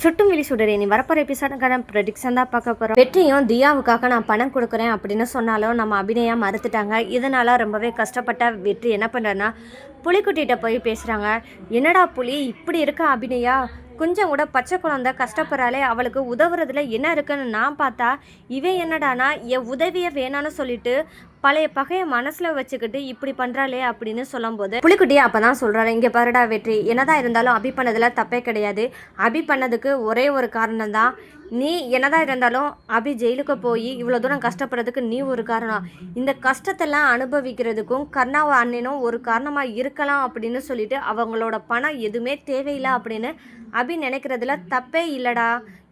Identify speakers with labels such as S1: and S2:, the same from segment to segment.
S1: சுட்டும் விழி சுடரே நீ வரப்போகிற எபிசோடுக்கான ப்ரெடிக்ஷன் தான் பார்க்க போகிறோம். வெற்றியும் தியாவுக்காக நான் பணம் கொடுக்குறேன் அப்படின்னு சொன்னாலும் நம்ம அபிநயா மறுத்துட்டாங்க. இதனால் ரொம்பவே கஷ்டப்பட்ட வெற்றி என்ன பண்ணுறேன்னா புலிக்குட்டிகிட்ட போய் பேசுகிறாங்க. என்னடா புலி இப்படி இருக்க அபிநயா, கொஞ்சம் கூட பச்சை குழந்தை கஷ்டப்படுறாளே, அவளுக்கு உதவுறதுல என்ன இருக்குன்னு நான் பார்த்தா இவன் என்னடானா என் உதவியை வேணான்னு சொல்லிட்டு பழைய பகையை மனசில் வச்சுக்கிட்டு இப்படி பண்ணுறாளே அப்படின்னு சொல்லும்போது புலிக்குட்டி அப்போ தான் சொல்கிறாரு, இங்கே பாருடா வெற்றி, என்னதான் இருந்தாலும் அபி பண்ணதில் தப்பே கிடையாது. அபி பண்ணதுக்கு ஒரே ஒரு காரணம் தான், நீ என்னதான் இருந்தாலும் அபி ஜெயிலுக்கு போய் இவ்வளோ தூரம் கஷ்டப்படுறதுக்கு நீ ஒரு காரணம். இந்த கஷ்டத்தெல்லாம் அனுபவிக்கிறதுக்கும் கர்ணாவை அண்ணனும் ஒரு காரணமாக இருக்கலாம் அப்படின்னு சொல்லிட்டு அவங்களோட பணம் எதுவுமே தேவையில்லை அப்படின்னு அபி நினைக்கிறதுல தப்பே இல்லைடா.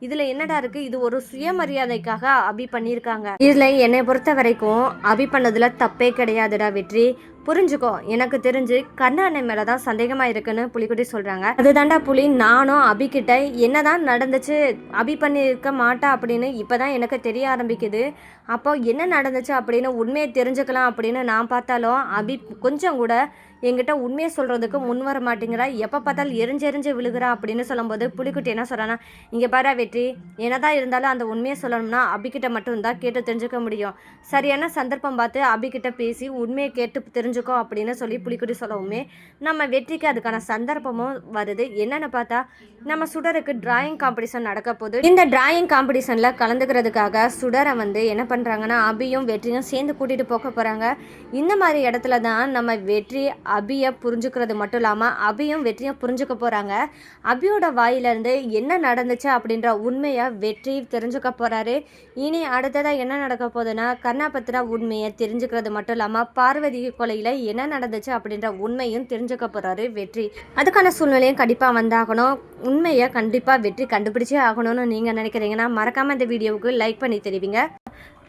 S1: இதில் என்னடா இருக்குது, இது ஒரு சுயமரியாதைக்காக அபி பண்ணியிருக்காங்க. இதில் என்னை பொறுத்த வரைக்கும் அபி பண்ணதில் தப்பே கிடையாதுடா வெற்றி, புரிஞ்சுக்கோ. எனக்கு தெரிஞ்சு கர்ணா அண்ணன் மேலே தான் சந்தேகமாக இருக்குன்னு புலிக்குட்டி சொல்கிறாங்க. அதுதாண்டா புலி, நானும் அபிக்கிட்ட என்னதான் நடந்துச்சு, அபி பண்ணியிருக்க மாட்டா அப்படின்னு இப்போ தான் எனக்கு தெரிய ஆரம்பிக்குது. அப்போ என்ன நடந்துச்சு அப்படின்னு உண்மையை தெரிஞ்சுக்கலாம் அப்படின்னு நான் பார்த்தாலும் அபி கொஞ்சம் கூட என்கிட்ட உண்மையை சொல்கிறதுக்கு முன் வர மாட்டேங்கிறா, எப்போ பார்த்தாலும் எரிஞ்செறிஞ்சு விழுகிறா அப்படின்னு சொல்லும்போது புலிக்குட்டி என்ன சொல்கிறான்னா, இங்கே பாரு வெற்றி, என்னதான் இருந்தாலும் அந்த உண்மையை சொல்லணும்னா அபிக்கிட்ட மட்டும்தான் கேட்டு தெரிஞ்சுக்க முடியும். சரியான சந்தர்ப்பம் பார்த்து அபிக்கிட்ட பேசி உண்மையை கேட்டு தெரிஞ்சுக்கோ அப்படின்னு சொல்லி புலிக்குட்டி சொல்லவுமே நம்ம வெற்றிக்கு அதுக்கான சந்தர்ப்பமும் வருது. என்னென்னு பார்த்தா நம்ம சுடருக்கு டிராயிங் காம்படிஷன் நடக்க போகுது. இந்த டிராயிங் காம்படிஷனில் கலந்துக்கிறதுக்காக சுடரை என்ன பண்ணுறாங்கன்னா அபியும் வெற்றியும் சேர்ந்து கூட்டிகிட்டு போக போகிறாங்க. இந்த மாதிரி இடத்துல தான் நம்ம வெற்றி அபியை புரிஞ்சுக்கிறது மட்டும் இல்லாமல் அபியும் வெற்றியும் புரிஞ்சுக்க போகிறாங்க. அபியோட வாயிலிருந்து என்ன நடந்துச்சு அப்படின்ற உண்மையை வெற்றி தெரிஞ்சுக்க போகிறாரு. இனி அடுத்ததாக என்ன நடக்க போகுதுன்னா கர்ணா பத்திர உண்மையை தெரிஞ்சுக்கிறது மட்டும் இல்லாமல் பார்வதி கொலையில் என்ன நடந்துச்சு அப்படின்ற உண்மையும் தெரிஞ்சுக்க போகிறாரு வெற்றி. அதுக்கான சூழ்நிலையும் கண்டிப்பாக வந்தாகணும். உண்மையை கண்டிப்பாக வெற்றி கண்டுபிடிச்சே ஆகணும்னு நீங்கள் நினைக்கிறீங்கன்னா மறக்காமல் இந்த வீடியோவுக்கு லைக் பண்ணி தெரிவிங்க.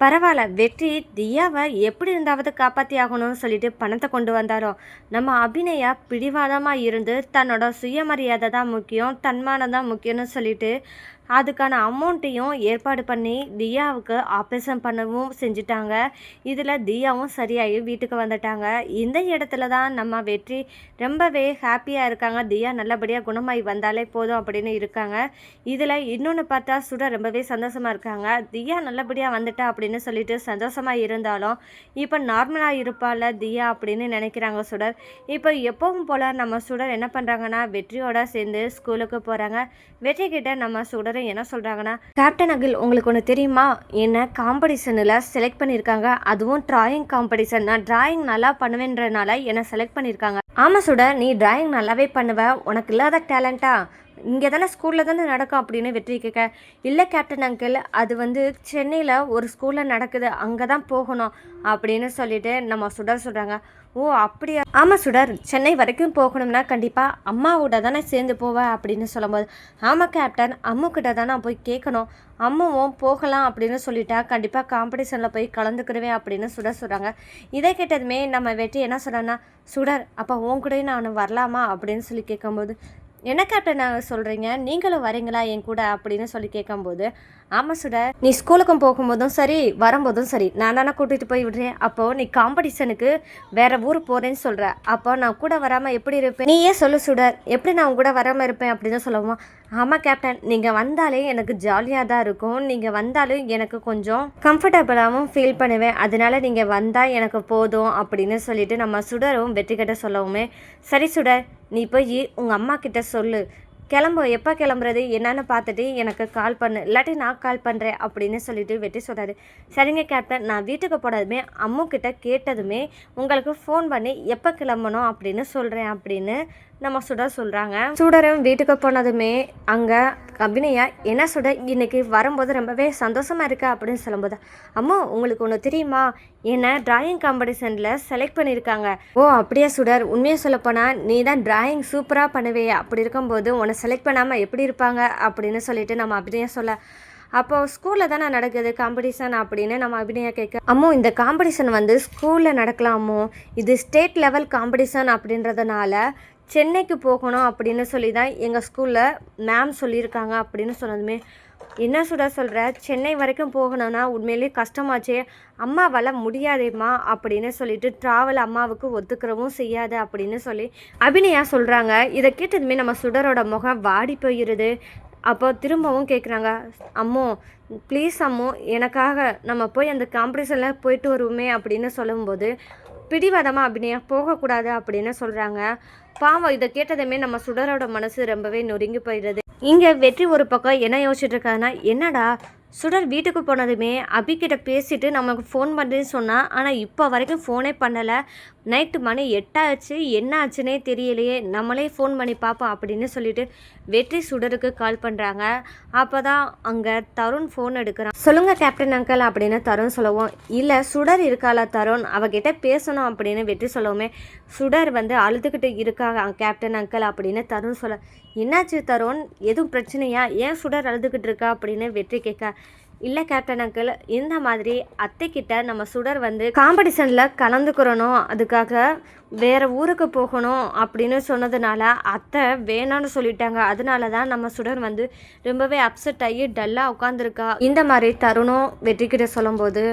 S1: பரவாயில்ல, வெற்றி தியாவை எப்படி இருந்தாவது காப்பாற்றி ஆகணும்னு சொல்லிட்டு பணத்தை கொண்டு வந்தாரோ, நம்ம அபிநயா பிடிவாதமாக இருந்து தன்னோட சுயமரியாதை தான் முக்கியம், தன்மானம் தான் முக்கியம்னு சொல்லிட்டு அதுக்கான அமௌண்ட்டையும் ஏற்பாடு பண்ணி தியாவுக்கு ஆப்ரேஷன் பண்ணவும் செஞ்சுட்டாங்க. இதில் தியாவும் சரியாகி வீட்டுக்கு வந்துட்டாங்க. இந்த இடத்துல தான் நம்ம வெற்றி ரொம்பவே ஹாப்பியாக இருக்காங்க. தியா நல்லபடியாக குணமாகி வந்தாலே போதும் அப்படின்னு இருக்காங்க. இதில் இன்னொன்று பார்த்தா சுடர் ரொம்பவே சந்தோஷமாக இருக்காங்க. தியா நல்லபடியாக வந்துட்டா அப்படின்னு சொல்லிட்டு சந்தோஷமாக இருந்தாலும் இப்போ நார்மலாக இருப்பாள் தியா அப்படின்னு நினைக்கிறாங்க சுடர். இப்போ எப்பவும் போல் நம்ம சுடர் என்ன பண்ணுறாங்கன்னா வெற்றியோட சேர்ந்து ஸ்கூலுக்கு போகிறாங்க. வெற்றி கிட்ட நம்ம சுடர் என்ன சொல்றாங்கன்னா, கேப்டன் அகில் உங்களுக்கு ஒன்று தெரியுமா, என்ன காம்படிஷனில் செலக்ட் பண்ணியிருக்காங்க, அதுவும் டிராயிங் காம்படிஷன். நான் டிராயிங் நல்லா பண்ணுவேன்றனால என்னை செலக்ட் பண்ணியிருக்காங்க. ஆமாம் சுடர், நீ டிராயிங் நல்லாவே பண்ணுவ, உனக்கு இல்லாத டேலண்டா, இங்கே தானே ஸ்கூலில் தானே நடக்கும் அப்படின்னு வெற்றி கேட்க, இல்லை கேப்டன் அங்கிள், அது சென்னையில் ஒரு ஸ்கூலில் நடக்குது, அங்கே தான் போகணும் அப்படின்னு சொல்லிட்டு நம்ம சுடர் சொல்கிறாங்க. ஓ அப்படியா, ஆமாம் சுடர், சென்னை வரைக்கும் போகணும்னா கண்டிப்பாக அம்மாவோட தானே சேர்ந்து போவேன் அப்படின்னு சொல்லும்போது, ஆமாம் கேப்டன், அம்முக்கிட்ட தான் நான் போய் கேட்கணும், அம்மாவும் போகலாம் அப்படின்னு சொல்லிட்டா கண்டிப்பாக காம்படிஷனில் போய் கலந்துக்கிடுவேன் அப்படின்னு சுடர் சொல்கிறாங்க. இதை கேட்டதுமே நம்ம வெற்றி என்ன சொல்கிறேன்னா, சுடர் அப்போ உன் கூட நான் வரலாமா அப்படின்னு சொல்லி கேட்கும்போது, என்ன கேப்டன் சொல்கிறீங்க, நீங்களும் வரீங்களா என் கூட அப்படின்னு சொல்லி கேட்கும்போது, ஆமாம் சுடர், நீ ஸ்கூலுக்கும் போகும்போதும் சரி வரும்போதும் சரி நான் தானே கூட்டிகிட்டு போய் விடுறேன், அப்போது நீ காம்படிஷனுக்கு வேறு ஊர் போகிறேன்னு சொல்கிற, அப்போ நான் கூட வராமல் எப்படி இருப்பேன், நீ ஏன் சொல்லு சுடர், எப்படி நான் உங்க கூட வராமல் இருப்பேன் அப்படின்னு சொல்லுவோம். ஆமாம் கேப்டன், நீங்கள் வந்தாலே எனக்கு ஜாலியாக தான் இருக்கும், நீங்கள் வந்தாலும் எனக்கு கொஞ்சம் கம்ஃபர்டபுளாகவும் ஃபீல் பண்ணுவேன், அதனால நீங்கள் வந்தால் எனக்கு போதும் அப்படின்னு சொல்லிட்டு நம்ம சுடரும் வெற்றி கிட்ட சொல்லவுமே, சரி சுடர், நீ போய் உங்கள் அம்மா கிட்ட சொல்லு, எப்போ கிளம்புறது என்னன்னு பார்த்துட்டு எனக்கு கால் பண்ணு, இல்லாட்டி நான் கால் பண்ணுறேன் அப்படின்னு சொல்லிட்டு வெற்றி சொல்கிறாரு. சரிங்க கேப்டன், நான் வீட்டுக்கு போனதுமே அம்முக்கிட்ட கேட்டதுமே உங்களுக்கு ஃபோன் பண்ணி எப்போ கிளம்பணும் அப்படின்னு சொல்கிறேன் அப்படின்னு நம்ம சுடர் சொல்கிறாங்க. சுடரும் வீட்டுக்கு போனதுமே அங்கே அபிநயா என்ன சுடர் இன்னைக்கு வரும்போது ரொம்பவே சந்தோஷமாக இருக்கா அப்படின்னு சொல்லும்போது, அம்மா உங்களுக்கு ஒன்று தெரியுமா, என்னை டிராயிங் காம்படிஷனில் செலக்ட் பண்ணியிருக்காங்க. ஓ அப்படியே சுடர், உண்மையை சொல்லப்போனால் நீ தான் டிராயிங் சூப்பராக பண்ணுவே, அப்படி இருக்கும்போது உன்னை செலக்ட் பண்ணாமல் எப்படி இருப்பாங்க அப்படின்னு சொல்லிட்டு நம்ம அபிநயா சொல்ல, அப்போது ஸ்கூலில் தானே நடக்குது காம்படிஷன் அப்படின்னு நம்ம அபிநயா கேட்க, அம்மோ இந்த காம்படிஷன் ஸ்கூலில் நடக்கலாமோ, இது ஸ்டேட் லெவல் காம்படிஷன் அப்படின்றதுனால சென்னைக்கு போகணும் அப்படின்னு சொல்லி தான் எங்கள் ஸ்கூலில் மேம் சொல்லியிருக்காங்க அப்படின்னு சொன்னதுமே, என்ன சொல்கிற, சென்னை வரைக்கும் போகணும்னா உண்மையிலே கஷ்டமாச்சே, அம்மாவால் முடியாதேம்மா அப்படின்னு சொல்லிட்டு ட்ராவல் அம்மாவுக்கு ஒத்துக்கிறவும் செய்யாது அப்படின்னு சொல்லி அபிநயா சொல்கிறாங்க. இதை கேட்டதுமே நம்ம சுடரோட முகம் வாடி போயிடுது. அப்போ திரும்பவும் கேட்குறாங்க, அம்மோ ப்ளீஸ் அம்மோ எனக்காக நம்ம போய் அந்த காம்படிஷனில் போயிட்டு வருவோமே அப்படின்னு சொல்லும்போது பிடிவாதமாக அபிநயா போகக்கூடாது அப்படின்னு சொல்கிறாங்க. பாவம் இதை கேட்டதுமே நம்ம சுடரோட மனசு ரொம்பவே நொறுங்கி போயிடுது. இங்கே வெற்றி ஒரு பக்கம் என்ன யோசிச்சுட்டு இருக்காங்கன்னா, என்னடா சுடர் வீட்டுக்கு போனதுமே அபிக்கிட்ட பேசிட்டு நமக்கு ஃபோன் பண்ணுறேன்னு சொன்னால், ஆனால் இப்போ வரைக்கும் ஃபோனே பண்ணலை. நைட்டு மணி 8 ஆச்சு, என்ன ஆச்சுன்னே தெரியலையே, நம்மளே ஃபோன் பண்ணி பார்ப்போம் அப்படின்னு சொல்லிட்டு வெற்றி சுடருக்கு கால் பண்ணுறாங்க. அப்போ தான் அங்கே தருண் ஃபோன் எடுக்கிறான். சொல்லுங்கள் கேப்டன் அங்கிள் அப்படின்னு தருண் சொல்லவும், இல்லை சுடர் இருக்காளா தருண், அவகிட்ட பேசணும் அப்படின்னு வெற்றி சொல்லவுமே, சுடர் வந்து அழுதுகிட்டு இருக்காங்க கேப்டன் அங்கிள் அப்படின்னு தருண் சொல்ல, என்னாச்சு தருண், எதுவும் பிரச்சனையா, ஏன் சுடர் அழுதுகிட்டு இருக்கா அப்படின்னு வெற்றி கேட்க, இல்லை கேப்டன் அங்கிள், இந்த மாதிரி அத்தைக்கிட்ட நம்ம சுடர் வந்து காம்படிஷனில் கலந்துக்கிறணும், அதுக்காக வேறு ஊருக்கு போகணும் அப்படின்னு சொன்னதுனால அத்தை வேணான்னு சொல்லிட்டாங்க. அதனால தான் நம்ம சுடர் வந்து ரொம்பவே அப்செட் ஆகி டல்லாக உட்காந்துருக்கா. இந்த மாதிரி தருணும் வெற்றிக்கிட்ட சொல்லும்போது,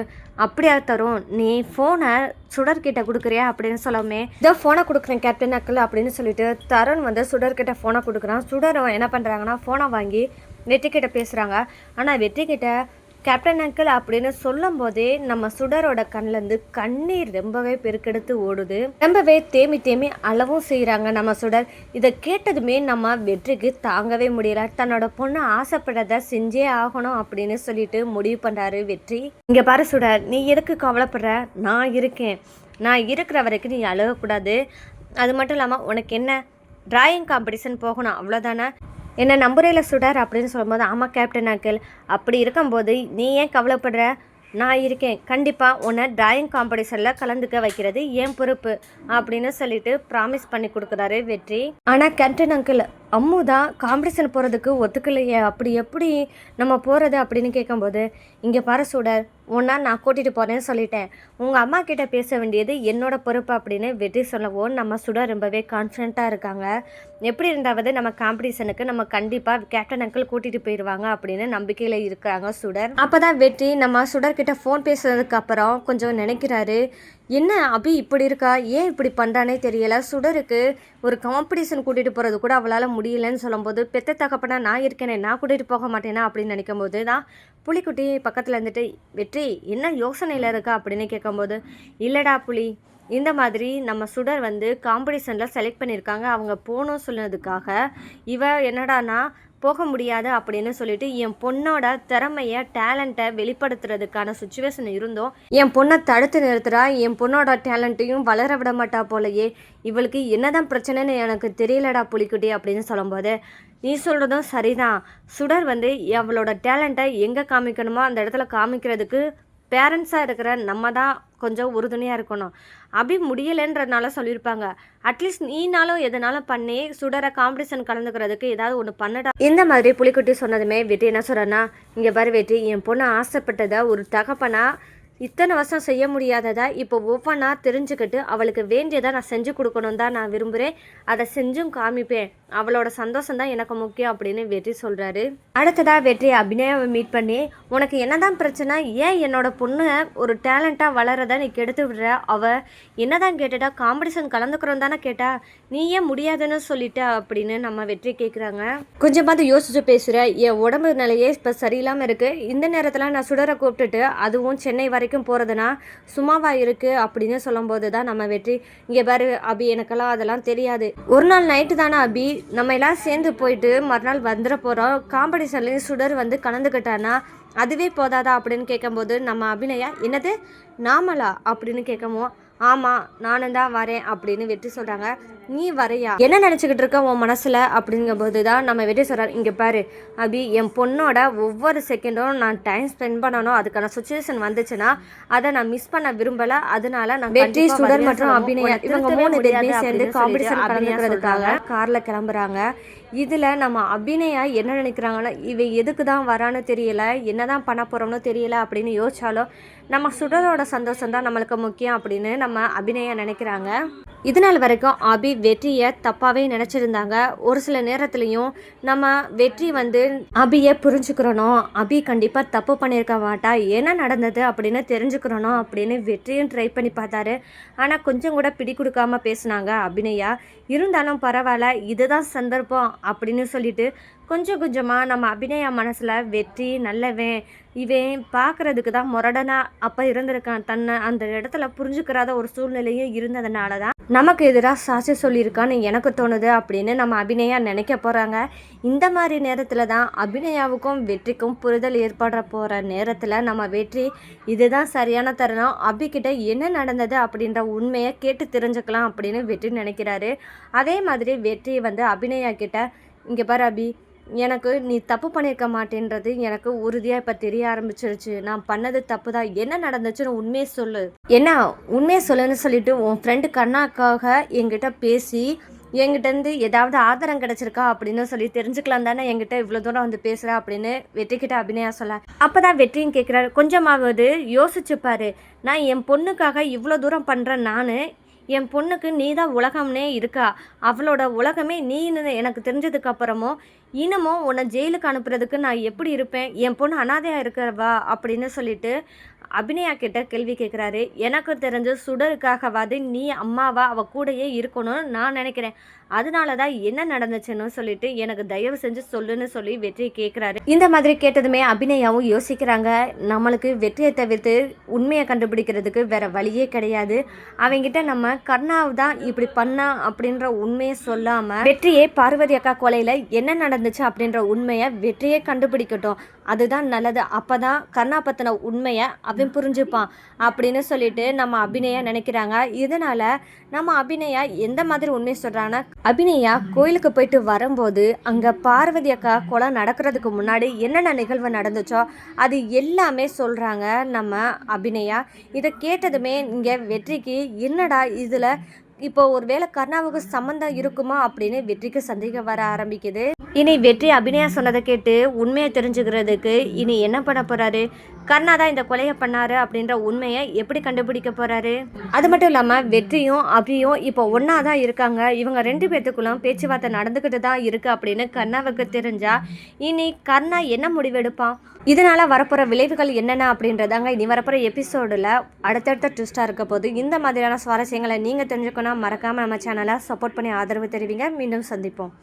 S1: அப்படியா தரும், நீ ஃபோனை சுடர்கிட்ட கொடுக்குறியா அப்படின்னு சொல்லாமே, இதோ ஃபோனை கொடுக்குறேன் கேப்டன் அங்கிள் அப்படின்னு சொல்லிட்டு தருண் வந்து சுடர்கிட்ட ஃபோனை கொடுக்குறான். சுடரும் என்ன பண்ணுறாங்கன்னா ஃபோனை வாங்கி வெற்றிக்கிட்ட பேசுகிறாங்க. ஆனால் வெற்றிக்கிட்ட கேப்டன் அங்கிள் அப்படின்னு சொல்லும் போதே நம்ம சுடரோட கண்ணிலேருந்து கண்ணீர் ரொம்பவே பெருக்கெடுத்து ஓடுது. ரொம்பவே தேமி தேமி அளவும் செய்கிறாங்க நம்ம சுடர். இதை கேட்டதுமே நம்ம வெற்றிக்கு தாங்கவே முடியல. தன்னோட பொண்ணு ஆசைப்படதை செஞ்சே ஆகணும் அப்படின்னு சொல்லிட்டு முடிவு பண்ணுறாரு வெற்றி. இங்கே பாரு சுடர், நீ எதுக்கு கவலைப்படுற, நான் இருக்கேன், நான் இருக்கிற வரைக்கும் நீ அழகக்கூடாது. அது மட்டும் இல்லாமல் உனக்கு என்ன டிராயிங் காம்படிஷன் போகணும் அவ்வளோதானே, என்ன நம்புறையில் சுடர் அப்படின்னு சொல்லும்போது, ஆமாம் கேப்டன் அங்கிள், அப்படி இருக்கும்போது நீ ஏன் கவலைப்படுற, நான் இருக்கேன், கண்டிப்பாக உன்னை டிராயிங் காம்படிஷனில் கலந்துக்க வைக்கிறது என் பொறுப்பு அப்படின்னு சொல்லிட்டு ப்ராமிஸ் பண்ணி கொடுக்குறாரு வெற்றி. ஆனால் கேப்டன் அங்கிள், அம்மு தான் காம்படிஷன் போகிறதுக்கு ஒத்துக்கலையே, அப்படி எப்படி நம்ம போகிறது அப்படின்னு கேட்கும்போது, இங்கே பாரு சுடர், ஒன்றா நான் கூட்டிகிட்டு போகிறேன்னு சொல்லிட்டேன், உங்கள் அம்மா கிட்டே பேச வேண்டியது என்னோட பொறுப்பு அப்படின்னு வெற்றி சொல்லவும் நம்ம சுடர் ரொம்பவே கான்ஃபிடண்ட்டாக இருக்காங்க. எப்படி இருந்தாவது நம்ம காம்படிஷனுக்கு நம்ம கண்டிப்பாக கேப்டன் அங்கிள் கூட்டிகிட்டு போயிடுவாங்க அப்படின்னு நம்பிக்கையில் இருக்கிறாங்க சுடர். அப்போ தான் வெற்றி நம்ம சுடர்கிட்ட ஃபோன் பேசுறதுக்கு அப்புறம் கொஞ்சம் நினைக்கிறாரு, என்ன அபி இப்படி இருக்கா, ஏன் இப்படி பண்ணுறானே தெரியலை, சுடருக்கு ஒரு காம்படிஷன் கூட்டிகிட்டு போகிறது கூட அவளால் முடியலன்னு சொல்லும்போது, பெத்த தகப்பனா நான் இருக்கேனே, நான் கூட்டிகிட்டு போக மாட்டேனா அப்படின்னு நினைக்கும் போது தான் புலிக்குட்டி பக்கத்தில் இருந்துட்டு, வெற்றி என்ன யோசனையில் இருக்கா அப்படின்னு கேட்கும்போது, இல்லைடா புலி, இந்த மாதிரி நம்ம சுடர் வந்து காம்படிஷனில் செலக்ட் பண்ணியிருக்காங்க, அவங்க போகணும் சொன்னதுக்காக இவ என்னடானா போக முடியாது அப்படின்னு சொல்லிட்டு என் பொண்ணோட திறமையை டேலண்ட்டை வெளிப்படுத்துறதுக்கான சுச்சுவேஷன் இருந்தோம், என் பொண்ணை தடுத்து நிறுத்துறா, என் பொண்ணோட டேலண்ட்டையும் வளர விட மாட்டா போலையே, இவளுக்கு என்னதான் பிரச்சனைன்னு எனக்கு தெரியலடா புலிக்குட்டி அப்படின்னு சொல்லும்போது, நீ சொல்கிறதும் சரிதான், சுடர் வந்து அவளோட டேலண்ட்டை எங்கே காமிக்கணுமோ அந்த இடத்துல காமிக்கிறதுக்கு பேரண்ட்ஸாக இருக்கிற நம்ம தான் கொஞ்சம் உறுதுணையாக இருக்கணும். அப்படி முடியலைன்றதுனால சொல்லியிருப்பாங்க, அட்லீஸ்ட் நீனாலும் எதனாலும் பண்ணி சுடரை காம்படிஷன் கலந்துக்கிறதுக்கு ஏதாவது ஒன்று பண்ணடா. இந்த மாதிரி புலிக்குட்டி சொன்னதுமே வெற்றி என்ன சொல்கிறேன்னா, இங்கே பாரு வெற்றி, என் பொண்ணு ஆசைப்பட்டதை ஒரு தகப்பனா இத்தனை வருஷம் செய்ய முடியாததா இப்போ ஒவ்வொன்றா தெரிஞ்சுக்கிட்டு அவளுக்கு வேண்டியதை நான் செஞ்சு கொடுக்கணும் தான் நான் விரும்புகிறேன், அதை செஞ்சும் காமிப்பேன், அவளோட சந்தோஷம் தான் எனக்கு முக்கியம் அப்படின்னு வெற்றி சொல்கிறாரு. அடுத்ததாக வெற்றி அபிநயாவை மீட் பண்ணி, உனக்கு என்னதான் பிரச்சனை, ஏன் என்னோட பொண்ணு ஒரு டேலண்ட்டாக வளரதை நீ கெடுத்து விடுற, அவள் என்னதான் கேட்டுட்டா, காம்படிஷன் கலந்துக்கிறோம் தானே கேட்டா, நீ ஏன் முடியாதுன்னு சொல்லிட்ட அப்படின்னு நம்ம வெற்றி கேட்குறாங்க. கொஞ்சமாவது யோசிச்சு பேசுகிற, என் உடம்பு நிலையே இப்போ சரியில்லாமல் இருக்குது, இந்த நேரத்தில் நான் சுடரை கூப்பிட்டுட்டு அதுவும் சென்னை வரைக்கும் போகிறதுனா சும்மாவா இருக்குது அப்படின்னு சொல்லும்போது தான் நம்ம வெற்றி, இங்கே பாரு அபி, எனக்கெல்லாம் அதெல்லாம் தெரியாது, ஒரு நாள் நைட்டு தானே அபி, நம்ம எல்லாம் சேர்ந்து போயிட்டு மறுநாள் வந்துட போகிறோம், காம்படிஷன்லேயும் சுடர் வந்து கலந்துக்கிட்டானா அதுவே போதாதா அப்படின்னு கேட்கும்போது நம்ம அபிநயா, என்னது நாமலா அப்படின்னு கேட்கவும், ஆமாம் நானும் தான் வரேன் அப்படின்னு வெற்றி சொல்கிறாங்க. நீ வரையா, என்ன நினச்சிக்கிட்டு இருக்க உன் மனசில் அப்படிங்கும்போது தான் நம்ம வெற்றி சொல்கிறார், இங்கே பாரு அபி, என் பொண்ணோட ஒவ்வொரு செகண்டும் நான் டைம் ஸ்பெண்ட் பண்ணணும், அதுக்கான சுச்சுவேஷன் வந்துச்சுன்னா அதை நான் மிஸ் பண்ண விரும்பலை, அதனால நான் வெற்றி சுடர் மற்றும் அபிநயா இவங்க 3 பேருமே சேர்ந்து காம்படிஷன் கலந்துக்கிறதுக்காக காரில் கிளம்புறாங்க. இதில் நம்ம அபிநயா என்ன நினைக்கிறாங்கன்னா, இவ எதுக்கு தான் வரான்னு தெரியல, என்ன தான் பண்ண போகிறோம்னு தெரியல அப்படின்னு யோசிச்சாலும் நம்ம சுடரோட சந்தோஷம் தான் நம்மளுக்கு முக்கியம் அப்படின்னு நம்ம அபிநயா நினைக்கிறாங்க. இதனால் வரைக்கும் அபி வெற்றியை தப்பாகவே நினச்சிருந்தாங்க. ஒரு சில நேரத்துலையும் நம்ம வெற்றி வந்து அபியை புரிஞ்சுக்கிறணும், அபி கண்டிப்பாக தப்பு பண்ணியிருக்க மாட்டா, என்ன நடந்தது அப்படின்னு தெரிஞ்சுக்கிறணும் அப்படின்னு வெற்றியும் ட்ரை பண்ணி பார்த்தாரு. ஆனால் கொஞ்சம் கூட பிடி கொடுக்காம பேசினாங்க அபிநயா. இருந்தாலும் பரவாயில்ல, இதுதான் சந்தர்ப்பம் அப்படின்னு சொல்லிட்டு கொஞ்சம் கொஞ்சமாக நம்ம அபிநயா மனசில் வெற்றி நல்லவன், இவன் பார்க்குறதுக்கு தான் முரடனா அப்போ இருந்திருக்கான், தன்னை அந்த இடத்துல புரிஞ்சுக்கிறாத ஒரு சூழ்நிலையும் இருந்ததுனால தான் நமக்கு எதிராக சாட்சி சொல்லியிருக்கான்னு எனக்கு தோணுது அப்படின்னு நம்ம அபிநயா நினைக்க போகிறாங்க. இந்த மாதிரி நேரத்தில் தான் அபிநயாவுக்கும் வெற்றிக்கும் புரிதல் ஏற்படுற போகிற நேரத்தில் நம்ம வெற்றி இதுதான் சரியான தருணம், அபிக்கிட்ட என்ன நடந்தது அப்படின்ற உண்மையை கேட்டு தெரிஞ்சுக்கலாம் அப்படின்னு வெற்றி நினைக்கிறாரு. அதே மாதிரி வெற்றி அபிநயா கிட்ட, இங்கே பாரு அபி, எனக்கு நீ தப்பு பண்ணியிருக்க மாட்டேன்றது எனக்கு உறுதியாக இப்போ தெரிய ஆரம்பிச்சிருச்சு. நான் பண்ணது தப்பு தான், என்ன நடந்துச்சுன்னு உண்மையை சொல்லு, என்ன உண்மையை சொல்லுன்னு சொல்லிட்டு உன் ஃப்ரெண்டு கண்ணாக்காக என்கிட்ட பேசி என்கிட்டேருந்து ஏதாவது ஆதாரம் கிடச்சிருக்கா அப்படின்னு சொல்லி தெரிஞ்சுக்கலாம் தானே என்கிட்ட இவ்வளோ தூரம் பேசுகிறா அப்படின்னு வெற்றிக்கிட்ட அபிநயா சொல்ல. அப்போ தான் வெற்றியும் கேட்குறாரு, கொஞ்சமாவது யோசிச்சுப்பாரு, நான் என் பொண்ணுக்காக இவ்வளோ தூரம் பண்ணுறேன், நான் என் பொண்ணுக்கு நீ தான் உலகம்னே இருக்கா, அவளோட உலகமே நீன்னு எனக்கு தெரிஞ்சதுக்கு அப்புறமும் இன்னமும் உன்னை ஜெயிலுக்கு அனுப்புறதுக்கு நான் எப்படி இருப்பேன், என் பொண்ணு அனாதையாக இருக்கிறவா அப்படின்னு சொல்லிட்டு அபிநயா கிட்ட கேள்வி கேட்குறாரு. எனக்கு தெரிஞ்ச சுடருக்காகவாது நீ அம்மாவா அவ கூடயே இருக்கணும்னு நான் நினைக்கிறேன், அதனால தான் என்ன நடந்துச்சுன்னு சொல்லிட்டு எனக்கு தயவு செஞ்சு சொல்லுன்னு சொல்லி வெற்றி கேட்குறாரு. இந்த மாதிரி கேட்டதுமே அபிநயாவும் யோசிக்கிறாங்க, நம்மளுக்கு வெற்றியை தவிர்த்து உண்மையை கண்டுபிடிக்கிறதுக்கு வேற வழியே கிடையாது, அவங்கிட்ட நம்ம கர்ணாவு தான் இப்படி பண்ணா அப்படின்ற உண்மையை சொல்லாமல் வெற்றியே பார்வதி அக்கா கொலையில் என்ன நடந்துச்சு அப்படின்ற உண்மையை வெற்றியே கண்டுபிடிக்கட்டும், அதுதான் நல்லது, அப்போ தான் கர்ணா பற்றின உண்மையை அவன் புரிஞ்சுப்பான் அப்படின்னு சொல்லிட்டு நம்ம அபிநயா நினைக்கிறாங்க. இதனால் நம்ம அபிநயா எந்த மாதிரி உண்மையை சொல்கிறாங்கன்னா, அபிநயா கோயிலுக்கு போயிட்டு வரும்போது அங்கே பார்வதி அக்கா கொலை நடக்கிறதுக்கு முன்னாடி என்னென்ன நிகழ்வு நடந்துச்சோ அது எல்லாமே சொல்கிறாங்க நம்ம அபிநயா. இதை கேட்டதுமே இங்கே வெற்றிக்கு என்னடா இதில் இப்போ ஒருவேளை கர்ணாவுக்கு சம்மந்தம் இருக்குமா அப்படின்னு வெற்றிக்கு சந்தேகம் வர ஆரம்பிக்குது. இனி வெற்றி அபிநயா சொன்னதை கேட்டு உண்மையை தெரிஞ்சுக்கிறதுக்கு இனி என்ன பண்ண போறாரு, கர்ணா தான் இந்த கொலையை பண்ணாரு அப்படின்ற உண்மையை எப்படி கண்டுபிடிக்க போறாரு. அது மட்டும் இல்லாமல் வெற்றியும் அபியும் இப்போ ஒன்றா தான் இருக்காங்க, இவங்க 2 பேர்த்துக்குள்ளும் பேச்சுவார்த்தை நடந்துக்கிட்டு தான் இருக்கு அப்படின்னு கர்ணாவுக்கு தெரிஞ்சா இனி கர்ணா என்ன முடிவெடுப்பான், இதனால் வரப்போகிற விளைவுகள் என்னென்ன அப்படின்றதாங்க இனி வரப்போகிற எபிசோடில் அடுத்தடுத்த ட்விஸ்ட்டாக இருக்க போது. இந்த மாதிரியான சுவாரஸ்யங்களை நீங்கள் தெரிஞ்சுக்கணும் மறக்காமல் நம்ம சேனலை சப்போர்ட் பண்ணி ஆதரவு தெரிவிங்க. மீண்டும் சந்திப்போம்.